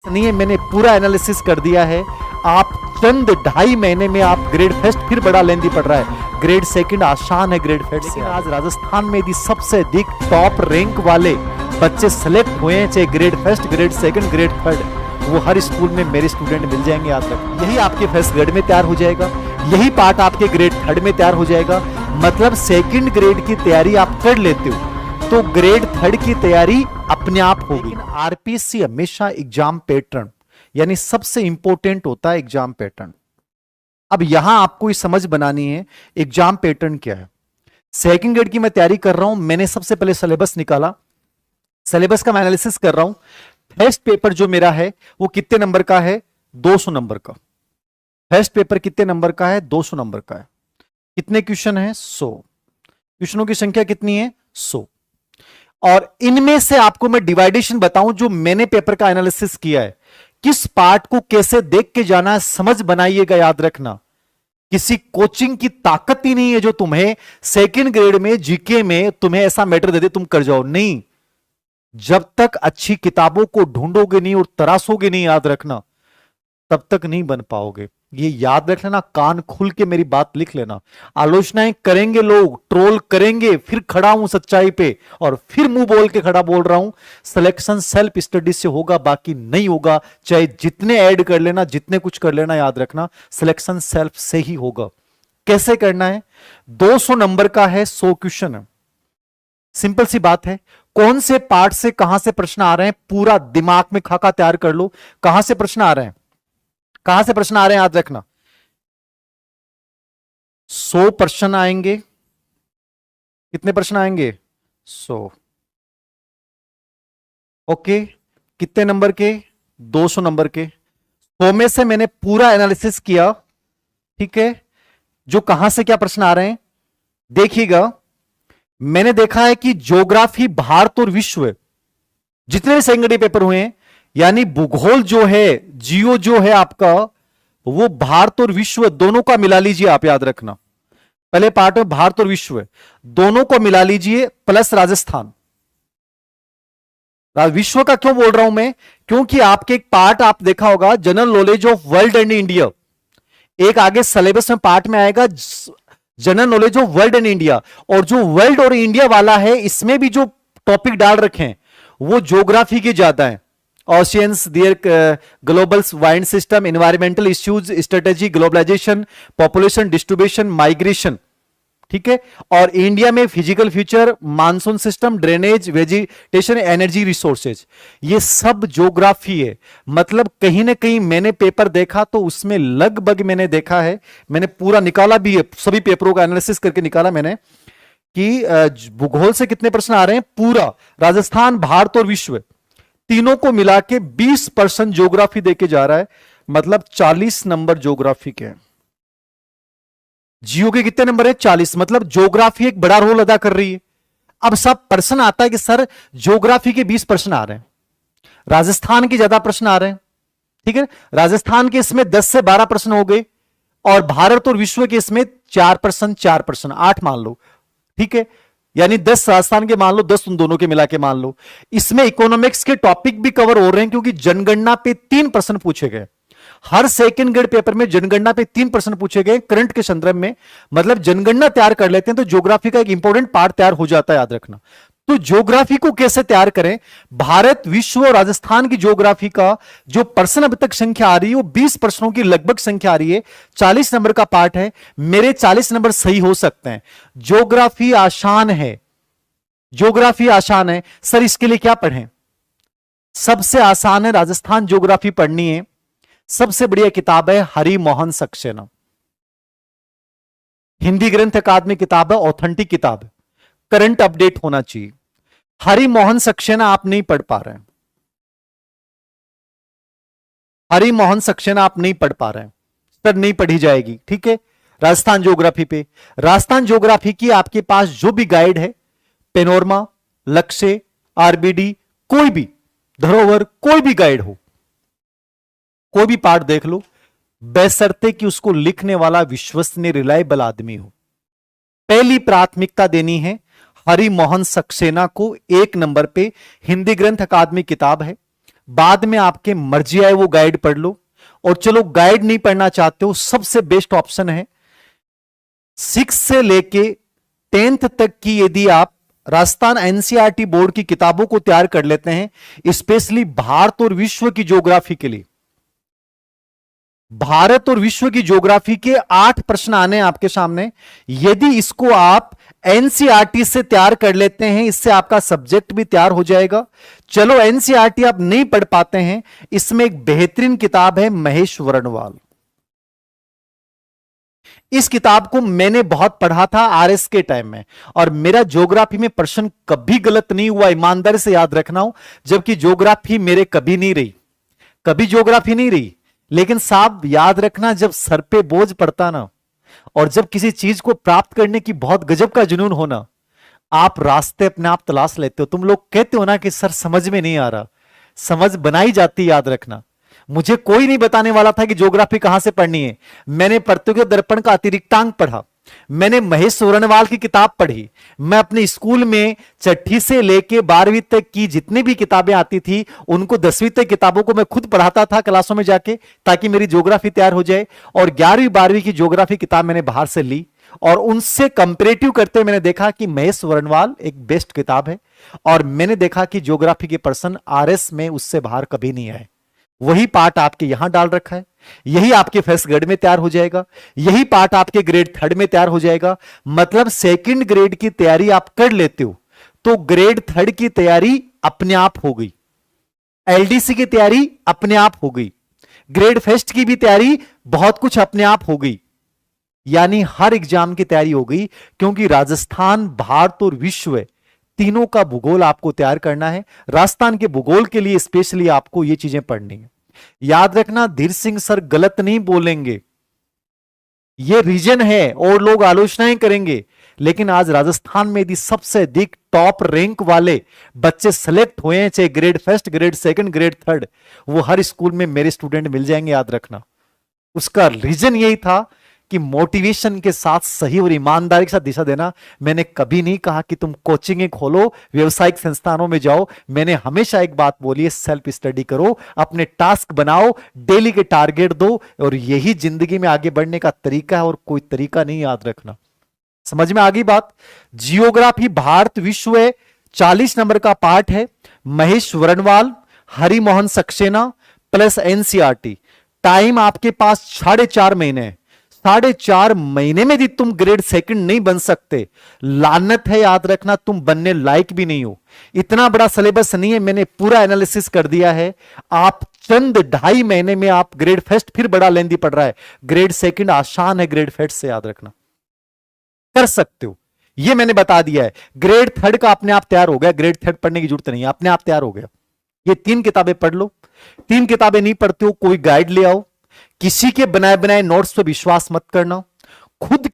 नहीं है, मैंने पूरा एनालिसिस कर दिया है। आप चंद 2.5 महीने में आप ग्रेड फर्स्ट फिर बड़ा लेंदी पड़ रहा है, ग्रेड सेकंड आसान है ग्रेड फर्स्ट से। आज राजस्थान में यदि सबसे अधिक टॉप रैंक वाले बच्चे सेलेक्ट हुए हैं, चाहे grade first, grade second, grade third, वो हर स्कूल में मेरे स्टूडेंट मिल जाएंगे। आज तक यही आपके फर्स्ट ग्रेड में तैयार हो जाएगा, यही पार्ट आपके ग्रेड थर्ड में तैयार हो जाएगा। मतलब सेकंड ग्रेड की तैयारी आप कर लेते हो तो ग्रेड थर्ड की तैयारी अपने आप होगी। आरपीएससी हमेशा एग्जाम पैटर्न यानी सबसे इंपॉर्टेंट होता है एग्जाम पैटर्न। अब यहां आपको ये समझ बनानी है एग्जाम पैटर्न क्या है। सेकंड ग्रेड की मैं तैयारी कर रहा हूं, मैंने सबसे पहले सिलेबस निकाला, सिलेबस का मैं एनालिसिस कर रहा हूं। फर्स्ट पेपर जो मेरा है वो कितने नंबर का है? 200 नंबर का। फर्स्ट पेपर कितने नंबर का है? 200 नंबर का है। कितने क्वेश्चन है? 100। क्वेश्चनों की संख्या कितनी है? 100। और इनमें से आपको मैं डिवाइडेशन बताऊं जो मैंने पेपर का एनालिसिस किया है, किस पार्ट को कैसे देख के जाना है, समझ बनाइएगा। याद रखना, किसी कोचिंग की ताकत ही नहीं है जो तुम्हें सेकंड ग्रेड में जीके में तुम्हें ऐसा मैटर दे दे तुम कर जाओ। नहीं, जब तक अच्छी किताबों को ढूंढोगे नहीं और तराशोगे नहीं, याद रखना, तब तक नहीं बन पाओगे। ये याद रख लेना, कान खुल के मेरी बात लिख लेना। आलोचनाएं करेंगे लोग, ट्रोल करेंगे, फिर खड़ा हूं सच्चाई पे और फिर मुंह बोल के खड़ा बोल रहा हूं। सिलेक्शन सेल्फ स्टडी से होगा, बाकी नहीं होगा। चाहे जितने ऐड कर लेना, जितने कुछ कर लेना, याद रखना सिलेक्शन सेल्फ से ही होगा। कैसे करना है? 200 नंबर का है, 100 क्वेश्चन है। सिंपल सी बात है। कौन से पार्ट से कहां से प्रश्न आ रहे हैं पूरा दिमाग में खाका तैयार कर लो। कहां से प्रश्न आ रहे हैं, कहां से प्रश्न आ रहे हैं, याद रखना। 100 प्रश्न आएंगे। कितने प्रश्न आएंगे? 100। ओके, कितने नंबर के? 200 नंबर के। 100 में से मैंने पूरा एनालिसिस किया, ठीक है, जो कहां से क्या प्रश्न आ रहे हैं देखिएगा। मैंने देखा है कि ज्योग्राफी, भारत और विश्व, जितने भी सेकंड ग्रेड पेपर हुए हैं, यानी भूगोल जो है, जियो जो है आपका, वो भारत और विश्व दोनों का मिला लीजिए। आप याद रखना, पहले पार्ट में भारत और विश्व दोनों को मिला लीजिए, प्लस राजस्थान। विश्व का क्यों बोल रहा हूं मैं? क्योंकि आपके एक पार्ट आप देखा होगा, general knowledge of world and India. एक आगे सिलेबस में पार्ट में आएगा general knowledge of world and India, और जो वर्ल्ड और इंडिया वाला है इसमें भी जो टॉपिक डाल रखे हैं वो ज्योग्राफी के ज्यादा है। Oceans, their global wind system, environmental issues, strategy, globalisation, population distribution, migration, ठीक है। और इंडिया में physical future, monsoon system, drainage, vegetation, energy resources, ये सब ज्योग्राफी है। मतलब कहीं ना कहीं मैंने पेपर देखा तो उसमें लगभग मैंने देखा है, मैंने पूरा निकाला भी है, सभी पेपरों का एनालिसिस करके निकाला मैंने कि भूगोल से कितने प्रश्न आ रहे हैं। पूरा राजस्थान, भारत और विश्व तीनों को मिला के 20% ज्योग्राफी देके जा रहा है। मतलब 40 नंबर ज्योग्राफी के। जियो के कितने नंबर है? 40। मतलब ज्योग्राफी एक बड़ा रोल अदा कर रही है। अब सब प्रश्न आता है कि सर ज्योग्राफी के 20 प्रश्न आ रहे हैं, राजस्थान के ज्यादा प्रश्न आ रहे हैं, ठीक है। राजस्थान के इसमें 10 से 12 प्रश्न हो गए, और भारत और विश्व के इसमें 4%, 4%, 8 मान लो, ठीक है। यानी 10 राजस्थान के मान लो, 10 उन दोनों के मिला के मान लो। इसमें इकोनॉमिक्स के टॉपिक भी कवर हो रहे हैं, क्योंकि जनगणना पे 3 प्रश्न पूछे गए। हर सेकंड ग्रेड पेपर में जनगणना पे 3 प्रश्न पूछे गए करंट के संदर्भ में। मतलब जनगणना तैयार कर लेते हैं तो ज्योग्राफी का एक इंपॉर्टेंट पार्ट तैयार हो जाता है, याद रखना। तो ज्योग्राफी को कैसे तैयार करें? भारत, विश्व और राजस्थान की ज्योग्राफी का जो प्रश्न अब तक संख्या आ रही है वो 20 प्रश्नों की लगभग संख्या आ रही है। 40 नंबर का पार्ट है, मेरे 40 नंबर सही हो सकते हैं। ज्योग्राफी आसान है, ज्योग्राफी आसान है। सर इसके लिए क्या पढ़ें? सबसे आसान है, राजस्थान ज्योग्राफी पढ़नी है। सबसे बढ़िया किताब है हरि मोहन सक्सेना, हिंदी ग्रंथ अकादमी किताब है, ऑथेंटिक किताब है, करंट अपडेट होना चाहिए। हरि मोहन सक्सेना आप नहीं पढ़ पा रहे हैं, हरि मोहन सक्सेना आप नहीं पढ़ पा रहे हैं, सर नहीं पढ़ी जाएगी, ठीक है। राजस्थान ज्योग्राफी पे, राजस्थान ज्योग्राफी की आपके पास जो भी गाइड है, पेनोरमा, लक्ष्य, आरबीडी, कोई भी धरोहर, कोई भी गाइड हो, कोई भी पार्ट देख लो, बशर्ते कि उसको लिखने वाला विश्वसनीय, रिलायबल आदमी हो। पहली प्राथमिकता देनी है हरि मोहन सक्सेना को। 1 नंबर पे हिंदी ग्रंथ अकादमी किताब है, बाद में आपके मर्जी आए वो गाइड पढ़ लो, और चलो गाइड नहीं पढ़ना चाहते हो, सबसे बेस्ट ऑप्शन है 6 से लेके 10th तक की यदि आप राजस्थान एनसीईआरटी बोर्ड की किताबों को तैयार कर लेते हैं, स्पेशली भारत और विश्व की ज्योग्राफी के लिए, भारत और विश्व की ज्योग्राफी के 8 प्रश्न आने हैं आपके सामने। यदि इसको आप एनसीईआरटी से तैयार कर लेते हैं, इससे आपका सब्जेक्ट भी तैयार हो जाएगा। चलो एनसीईआरटी आप नहीं पढ़ पाते हैं, इसमें एक बेहतरीन किताब है महेश वर्णवाल। इस किताब को मैंने बहुत पढ़ा था आरएस के टाइम में, और मेरा ज्योग्राफी में प्रश्न कभी गलत नहीं हुआ, ईमानदारी से याद रखना हो, जबकि ज्योग्राफी मेरे कभी नहीं रही, कभी ज्योग्राफी नहीं रही। लेकिन साहब याद रखना, जब सर पे बोझ पड़ता ना, और जब किसी चीज को प्राप्त करने की बहुत गजब का जुनून होना, आप रास्ते अपने आप तलाश लेते हो। तुम लोग कहते हो ना कि सर समझ में नहीं आ रहा, समझ बनाई जाती, याद रखना। मुझे कोई नहीं बताने वाला था कि ज्योग्राफी कहां से पढ़नी है। मैंने प्रतियोगी दर्पण का अतिरिक्तांक पढ़ा, मैंने महेश सोरनवाल की किताब पढ़ी, मैं अपने स्कूल में 6ठी से लेके 12वीं तक की जितनी भी किताबें आती थी उनको 10वीं तक किताबों को मैं खुद पढ़ाता था क्लासों में जाके, ताकि मेरी ज्योग्राफी तैयार हो जाए। और 11वीं 12वीं की ज्योग्राफी किताब मैंने बाहर से ली, और उनसे कंपेरेटिव करते मैंने देखा कि महेश वर्णवाल एक बेस्ट किताब है। और मैंने देखा कि ज्योग्राफी के पर्सन आरएस में उससे बाहर कभी नहीं आए। वही पार्ट आपके यहां डाल रखा है, यही आपके फर्स्ट ग्रेड में तैयार हो जाएगा, यही पार्ट आपके ग्रेड 3rd में तैयार हो जाएगा। मतलब 2nd ग्रेड की तैयारी आप कर लेते हो तो ग्रेड 3rd की तैयारी अपने आप हो गई, एलडीसी की तैयारी अपने आप हो गई, ग्रेड फर्स्ट की भी तैयारी बहुत कुछ अपने आप हो गई, यानी हर एग्जाम की तैयारी हो गई। क्योंकि राजस्थान, भारत और विश्व तीनों का भूगोल आपको तैयार करना है। राजस्थान के भूगोल के लिए स्पेशली आपको ये चीजें पढ़नी है। याद रखना, धीर सिंह सर गलत नहीं बोलेंगे, ये रीजन है और लोग आलोचनाएं करेंगे, लेकिन आज राजस्थान में यदि सबसे अधिक टॉप रैंक वाले बच्चे सेलेक्ट हुए हैं, चाहे grade first, grade 2nd, grade 3rd, वो हर स्कूल में मेरे स्टूडेंट मिल जाएंगे। याद रखना, उसका रीजन यही था कि मोटिवेशन के साथ सही और ईमानदारी के साथ दिशा देना। मैंने कभी नहीं कहा कि तुम कोचिंग खोलो, व्यवसायिक संस्थानों में जाओ। मैंने हमेशा एक बात बोली है, सेल्फ स्टडी करो, अपने टास्क बनाओ, डेली के टारगेट दो, और यही जिंदगी में आगे बढ़ने का तरीका है, और कोई तरीका नहीं। याद रखना, समझ में आ गई बात। जियोग्राफी भारत विश्व 40 नंबर का पार्ट है, Mahesh Varnwal, Harimohan Saxena plus NCERT. Time आपके पास 4.5 महीने है। 4.5 महीने में भी तुम ग्रेड 2nd नहीं बन सकते, लानत है। याद रखना, तुम बनने लायक भी नहीं हो। इतना बड़ा सिलेबस नहीं है, मैंने पूरा एनालिसिस कर दिया है। आप चंद 2.5 महीने में आप ग्रेड फर्स्ट फिर बड़ा लेंदी पड़ रहा है, ग्रेड 2nd आसान है ग्रेड फर्स्ट से। याद रखना, कर सकते हो, ये मैंने बता दिया है। ग्रेड 3rd का अपने आप तैयार हो गया, ग्रेड 3rd पढ़ने की जरूरत नहीं है, अपने आप तैयार हो गया। ये 3 किताबें पढ़ लो। 3 किताबें नहीं पढ़ते हो, कोई गाइड ले आओ। किसी के बनाए बनाए नोट्स पर विश्वास मत करना, खुद